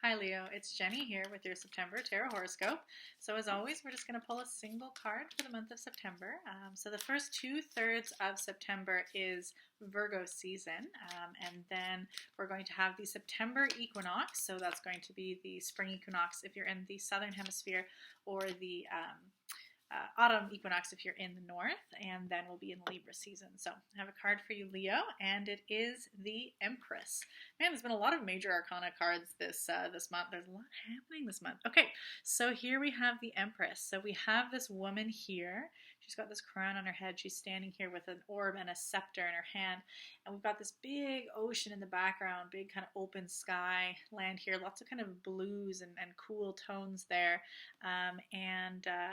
Hi Leo, it's Jenny here with your September Tarot Horoscope. So as always, we're just going to pull a single card for the month of September. So the first 2/3 of September is Virgo season, and then we're going to have the September equinox. So that's going to be the spring equinox if you're in the southern hemisphere, or the autumn equinox if you're in the north, and then we'll be in Libra season. So I have a card for you, Leo, and it is the Empress. Man, there's been a lot of major arcana cards this month. There's a lot happening this month. Okay, so here we have the Empress. So we have this woman here. She's got this crown on her head. She's standing here with an orb and a scepter in her hand. And we've got this big ocean in the background, big kind of open sky land here. Lots of kind of blues and cool tones there.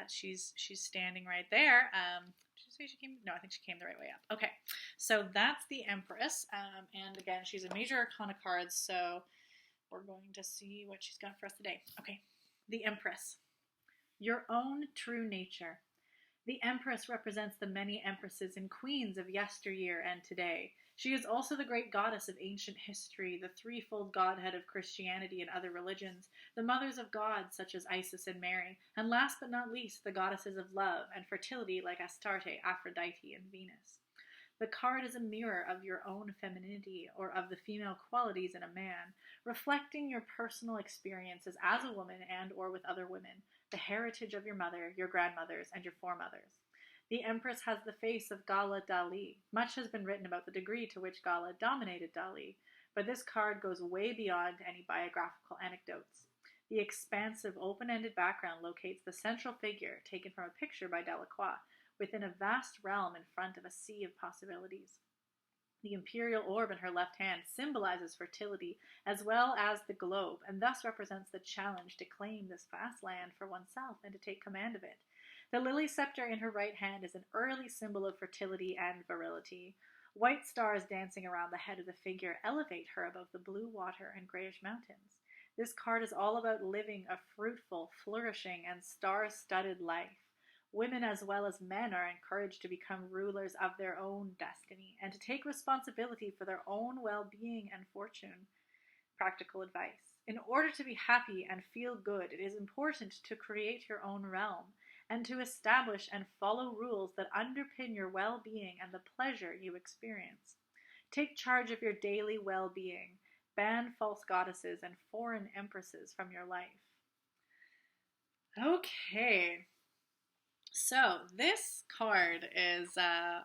She's standing right there. Did you say she came? No, I think she came the right way up. Okay, so that's the Empress. And again, she's a major arcana card, so we're going to see what she's got for us today. Okay, the Empress. Your own true nature. The Empress represents the many empresses and queens of yesteryear and today. She is also the great goddess of ancient history, the threefold godhead of Christianity and other religions, the mothers of gods such as Isis and Mary, and last but not least, the goddesses of love and fertility like Astarte, Aphrodite, and Venus. The card is a mirror of your own femininity, or of the female qualities in a man, reflecting your personal experiences as a woman and or with other women, the heritage of your mother, your grandmothers, and your foremothers. The Empress has the face of Gala Dali. Much has been written about the degree to which Gala dominated Dali, but this card goes way beyond any biographical anecdotes. The expansive, open-ended background locates the central figure, taken from a picture by Delacroix, within a vast realm in front of a sea of possibilities. The imperial orb in her left hand symbolizes fertility as well as the globe, and thus represents the challenge to claim this vast land for oneself and to take command of it. The lily scepter in her right hand is an early symbol of fertility and virility. White stars dancing around the head of the figure elevate her above the blue water and grayish mountains. This card is all about living a fruitful, flourishing, and star-studded life. Women as well as men are encouraged to become rulers of their own destiny and to take responsibility for their own well-being and fortune. Practical advice. In order to be happy and feel good, it is important to create your own realm and to establish and follow rules that underpin your well-being and the pleasure you experience. Take charge of your daily well-being. Ban false goddesses and foreign empresses from your life. Okay. So this card is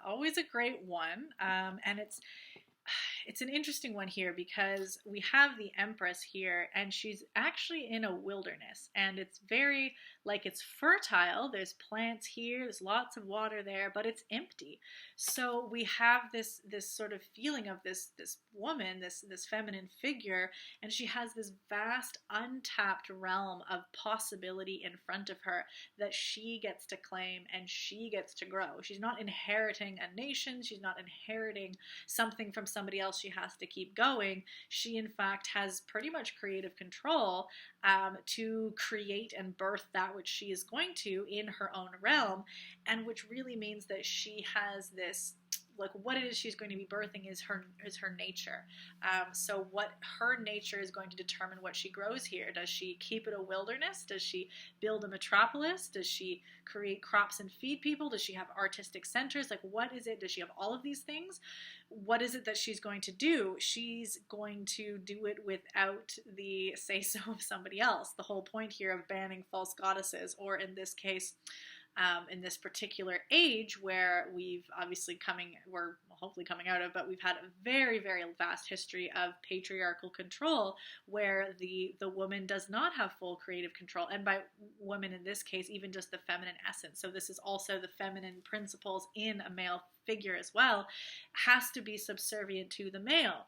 always a great one, and it's an interesting one here because we have the Empress here, and she's actually in a wilderness, and it's very, like, it's fertile. There's plants here, there's lots of water there, but it's empty. So we have this sort of feeling of this woman, this feminine figure, and she has this vast untapped realm of possibility in front of her that she gets to claim and she gets to grow. She's not inheriting a nation, she's not inheriting something from somebody else she has to keep going. She in fact has pretty much creative control to create and birth that which she is going to in her own realm, and which really means that she has this, like, what it is she's going to be birthing is her nature. So what her nature is going to determine what she grows here. Does she keep it a wilderness? Does she build a metropolis? Does she create crops and feed people? Does she have artistic centers? Like, what is it? Does she have all of these things? What is it that she's going to do? She's going to do it without the say-so of somebody else. The whole point here of banning false goddesses, or in this case, in this particular age where we're hopefully coming out of, but we've had a very, very vast history of patriarchal control where the woman does not have full creative control. And by woman in this case, even just the feminine essence. So this is also the feminine principles in a male figure as well, has to be subservient to the male.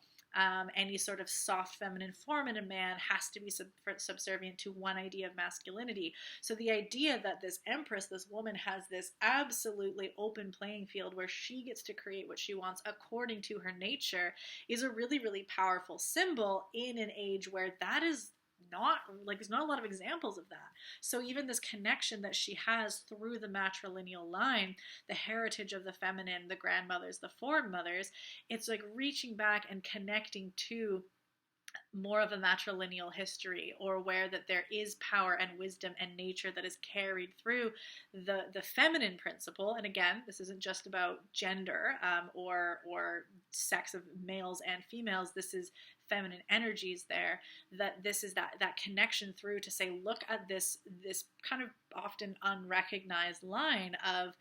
Any sort of soft feminine form in a man has to be subservient to one idea of masculinity. So the idea that this Empress, this woman, has this absolutely open playing field where she gets to create what she wants according to her nature is a really, really powerful symbol in an age where that is not, like, there's not a lot of examples of that. So even this connection that she has through the matrilineal line, the heritage of the feminine, the grandmothers, the foremothers, it's like reaching back and connecting to more of a matrilineal history, or where that there is power and wisdom and nature that is carried through the feminine principle. And again, this isn't just about gender, or sex of males and females. This is feminine energies there, that this is that connection through to say, look at this kind of often unrecognized line of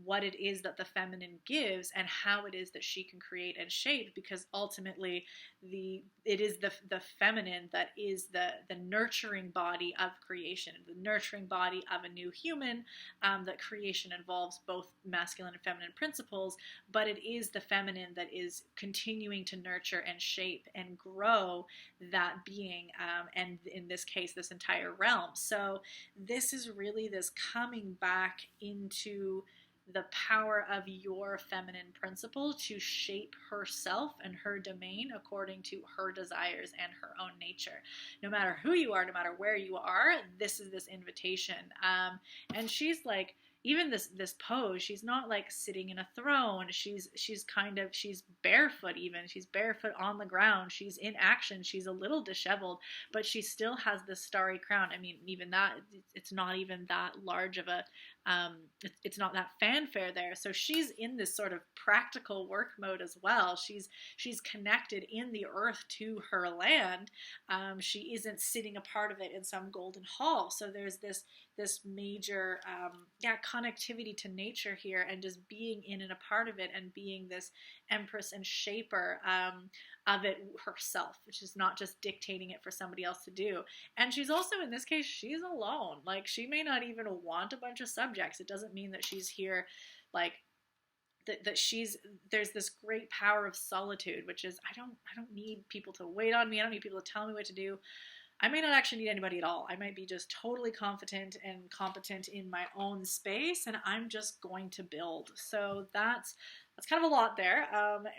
what it is that the feminine gives and how it is that she can create and shape, because ultimately it is the feminine that is the nurturing body of creation, the nurturing body of a new human. That creation involves both masculine and feminine principles, but it is the feminine that is continuing to nurture and shape and grow that being, and in this case, this entire realm. So this is really this coming back into the power of your feminine principle to shape herself and her domain according to her desires and her own nature. No matter who you are, no matter where you are, this is this invitation. And she's like, even this pose, she's not like sitting in a throne. She's barefoot. Even she's barefoot on the ground. She's in action. She's a little disheveled, but she still has this starry crown. I mean, even that, it's not even that large of a it's not that fanfare there. So she's in this sort of practical work mode as well. She's connected in the earth to her land. She isn't sitting a part of it in some golden hall. So there's this major connectivity to nature here, and just being in and a part of it, and being this empress and shaper of it herself, which is not just dictating it for somebody else to do. And she's also, in this case, she's alone. Like, she may not even want a bunch of subjects. It doesn't mean that she's here like that there's this great power of solitude, which is I don't need people to wait on me. I don't need people to tell me what to do. I may not actually need anybody at all. I might be just totally confident and competent in my own space, and I'm just going to build. So that's kind of a lot there,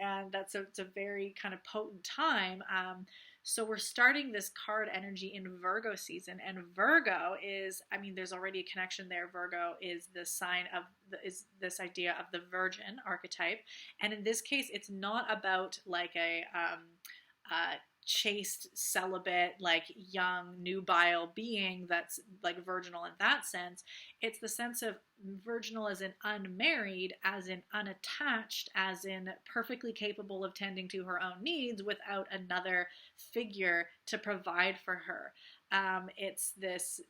and it's a very kind of potent time. So we're starting this card energy in Virgo season, and Virgo is, I mean, there's already a connection there. Virgo is the sign of is this idea of the Virgin archetype, and in this case, it's not about like a chaste, celibate, like young, nubile being that's like virginal in that sense. It's the sense of virginal as in unmarried, as in unattached, as in perfectly capable of tending to her own needs without another figure to provide for her. It's this,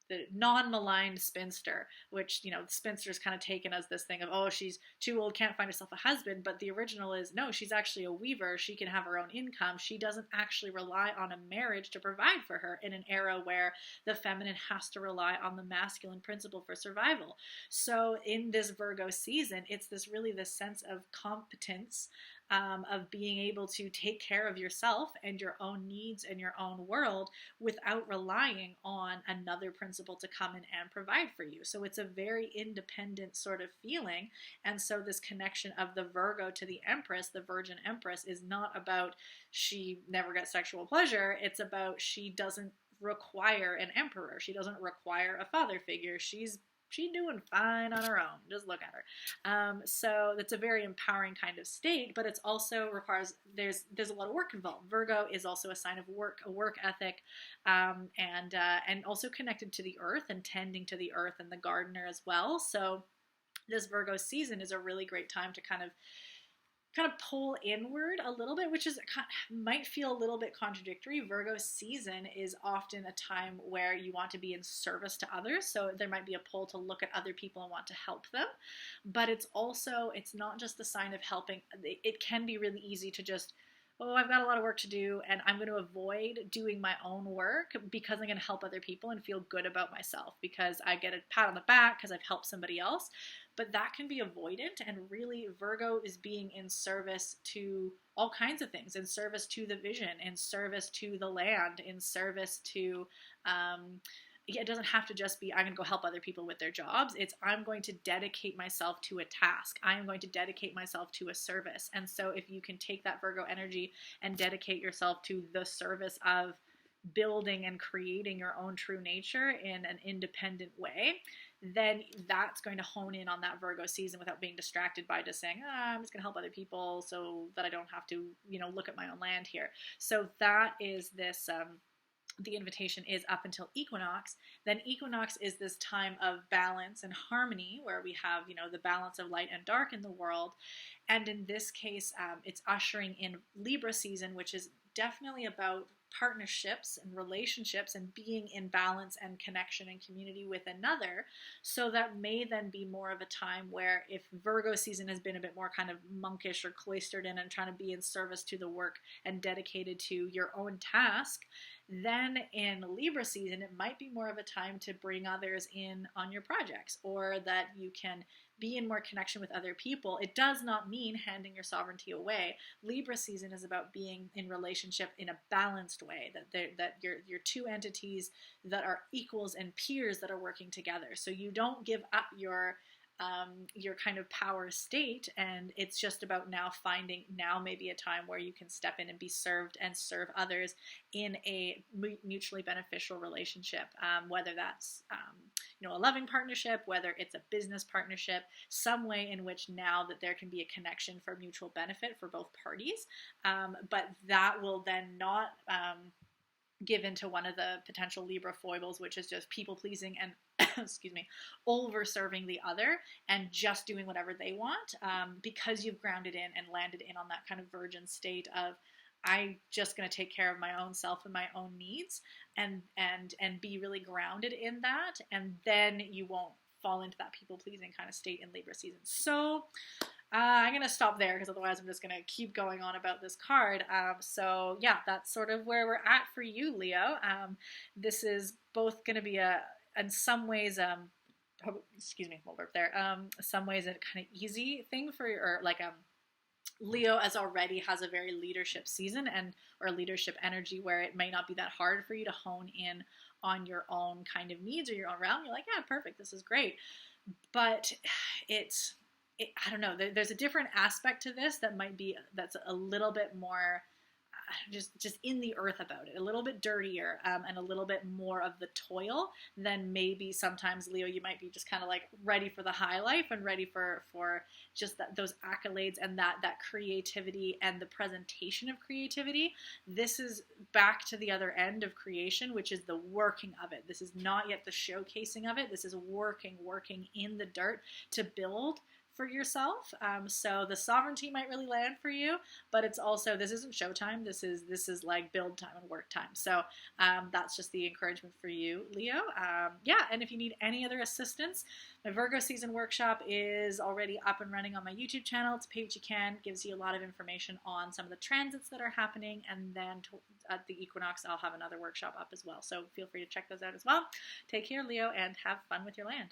the non-maligned spinster, which, the spinster is kind of taken as this thing of, oh, she's too old, can't find herself a husband. But the original is, no, she's actually a weaver. She can have her own income. She doesn't actually rely on a marriage to provide for her in an era where the feminine has to rely on the masculine principle for survival. So in this Virgo season, it's this sense of competence, of being able to take care of yourself and your own needs and your own world without relying on another principle to come in and provide for you. So it's a very independent sort of feeling. And so this connection of the Virgo to the Empress, the Virgin Empress, is not about she never gets sexual pleasure. It's about she doesn't require an emperor. She doesn't require a father figure. She's doing fine on her own. Just look at her. So that's a very empowering kind of state, but it's also requires, there's a lot of work involved. Virgo is also a sign of work, a work ethic, and also connected to the earth and tending to the earth and the gardener as well. So this Virgo season is a really great time to kind of pull inward a little bit, which is might feel a little bit contradictory. Virgo season is often a time where you want to be in service to others, so there might be a pull to look at other people and want to help them. But it's not just the sign of helping. It can be really easy to just, oh, I've got a lot of work to do, and I'm going to avoid doing my own work because I'm going to help other people and feel good about myself because I get a pat on the back because I've helped somebody else. But that can be avoidant, and really Virgo is being in service to all kinds of things, in service to the vision, in service to the land, in service to, it doesn't have to just be, I'm going to go help other people with their jobs. It's, I'm going to dedicate myself to a task. I am going to dedicate myself to a service. And so if you can take that Virgo energy and dedicate yourself to the service of building and creating your own true nature in an independent way, then that's going to hone in on that Virgo season without being distracted by just saying, I'm just going to help other people so that I don't have to, look at my own land here. So that is this, the invitation is up until equinox. Then equinox is this time of balance and harmony where we have, the balance of light and dark in the world. And in this case, it's ushering in Libra season, which is definitely about partnerships and relationships and being in balance and connection and community with another. So that may then be more of a time where, if Virgo season has been a bit more kind of monkish or cloistered in and trying to be in service to the work and dedicated to your own task, then in Libra season, it might be more of a time to bring others in on your projects, or that you can be in more connection with other people. It does not mean handing your sovereignty away. Libra season is about being in relationship in a balanced way, that you're two entities that are equals and peers that are working together. So you don't give up your kind of power state, and it's just about now finding maybe a time where you can step in and be served and serve others in a mutually beneficial relationship, whether that's a loving partnership, whether it's a business partnership, some way in which now that there can be a connection for mutual benefit for both parties, but that will then not give into one of the potential Libra foibles, which is just people pleasing and excuse me, over serving the other and just doing whatever they want, because you've grounded in and landed in on that kind of virgin state of, I'm just going to take care of my own self and my own needs, and be really grounded in that, and then you won't fall into that people pleasing kind of state in Libra season. So I'm going to stop there, because otherwise I'm just going to keep going on about this card. So yeah, that's sort of where we're at for you, Leo. This is both going to be in some ways, excuse me, hold up there. Some ways a kind of easy thing Leo as already has a very leadership season or leadership energy, where it may not be that hard for you to hone in on your own kind of needs or your own realm. You're like, yeah, perfect, this is great. But I don't know, there's a different aspect to this that's a little bit more just in the earth about it, a little bit dirtier, and a little bit more of the toil than maybe sometimes, Leo, you might be just kind of like ready for the high life and ready for just those accolades and that creativity and the presentation of creativity. This is back to the other end of creation, which is the working of it. This is not yet the showcasing of it. This is working in the dirt to build for yourself. So the sovereignty might really land for you, but it's also, this isn't showtime. This is like build time and work time. So that's just the encouragement for you, Leo. Yeah, and if you need any other assistance, my Virgo season workshop is already up and running on my YouTube channel. It's Pay What You Can. Gives you a lot of information on some of the transits that are happening, and then at the equinox, I'll have another workshop up as well. So feel free to check those out as well. Take care, Leo, and have fun with your land.